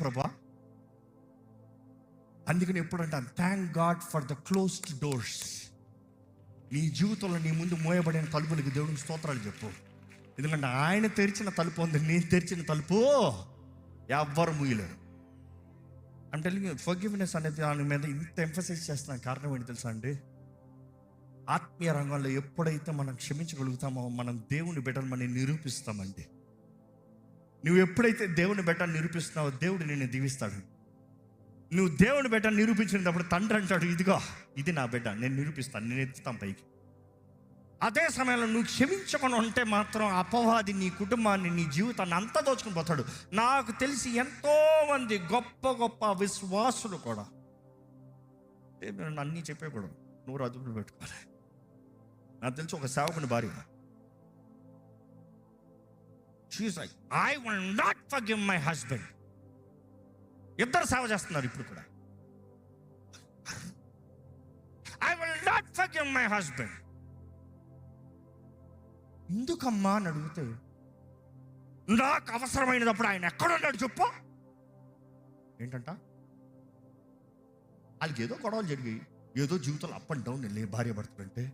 ప్రభా. అందుకని ఎప్పుడంటాను, thank God for the closed doors. నీ జీవితంలో నీ ముందు మోయబడిన తలుపులకి దేవుడికి స్తోత్రాలు చెప్పు. ఎందుకంటే ఆయన తెరిచిన తలుపు ఉంది, నేను తెరిచిన తలుపు ఎవ్వరు మూయలేరు. అంటే ఫర్గివ్నెస్ అనేది దాని మీద ఇంత ఎంఫసైజ్ చేస్తున్న కారణం ఏంటి తెలుసా అండి? ఆత్మీయ రంగంలో ఎప్పుడైతే మనం క్షమించగలుగుతామో మనం దేవుని బిడ్డలు మనం నిరూపిస్తామండి. నువ్వు ఎప్పుడైతే దేవుని బిడ్డను నిరూపిస్తున్నావో దేవుడు నిన్ను దీవిస్తాడు. నువ్వు దేవుని బిడ్డ నిరూపించినప్పుడు తండ్రి అంటాడు, ఇదిగో ఇది నా బిడ్డ, నేను నిరూపిస్తాను, నేను ఎత్తుతాను పైకి. అదే సమయంలో నువ్వు క్షమించకుండా ఉంటే మాత్రం అపవాది నీ కుటుంబాన్ని, నీ జీవితాన్ని అంతా దోచుకుని పోతాడు. నాకు తెలిసి ఎంతోమంది గొప్ప గొప్ప విశ్వాసులు కూడా, నేను అన్నీ చెప్పేకూడదు, నువ్వు అదుపులో పెట్టుకోవాలి. నాకు తెలిసి ఒక సేవకుని భార్య, she is like, I will not forgive my husband. ఇద్దరు సేవ చేస్తున్నారు ఇప్పుడు కూడా. I will not forgive my husband. ఎందుకమ్మా అని అడిగితే, నాకు అవసరమైనప్పుడు ఆయన ఎక్కడున్నాడు చెప్పు. ఏంటంట, వాళ్ళకి ఏదో గొడవలు జరిగాయి, ఏదో జీవితంలో అప్ అండ్ డౌన్ వెళ్ళి భార్య భర్తలంటే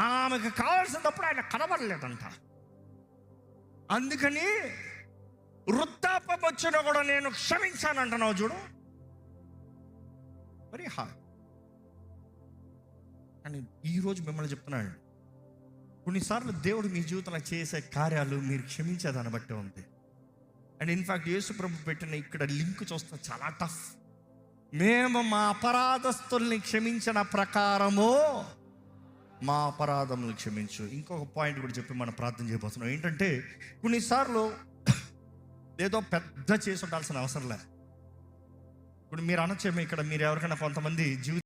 ఆమెకు కావాల్సినప్పుడు ఆయన కనబడలేదంట. అందుకని వృద్ధాపం వచ్చినా కూడా నేను క్షమించానంటున్నావు చూడు, వెరీ హార్డ్. కానీ ఈరోజు మిమ్మల్ని చెప్తున్నాను, కొన్నిసార్లు దేవుడు మీ జీవితంలో చేసే కార్యాలు మీరు క్షమించేదాన్ని బట్టి ఉంది. అండ్ ఇన్ఫ్యాక్ట్ యేసు ప్రభు పెట్టిన ఇక్కడ లింక్ చూస్తే చాలా టఫ్. మేము మా అపరాధస్తుల్ని క్షమించిన ప్రకారము మా అపరాధములు క్షమించు. ఇంకొక పాయింట్ కూడా చెప్పి మనం ప్రార్థన చేయబోతున్నాం. ఏంటంటే కొన్నిసార్లు ఏదో పెద్ద చేసి ఉండాల్సిన అవసరం లే. ఇప్పుడు మీరు అనొచ్చేమో, ఇక్కడ మీరు ఎవరికైనా కొంతమంది జీవితం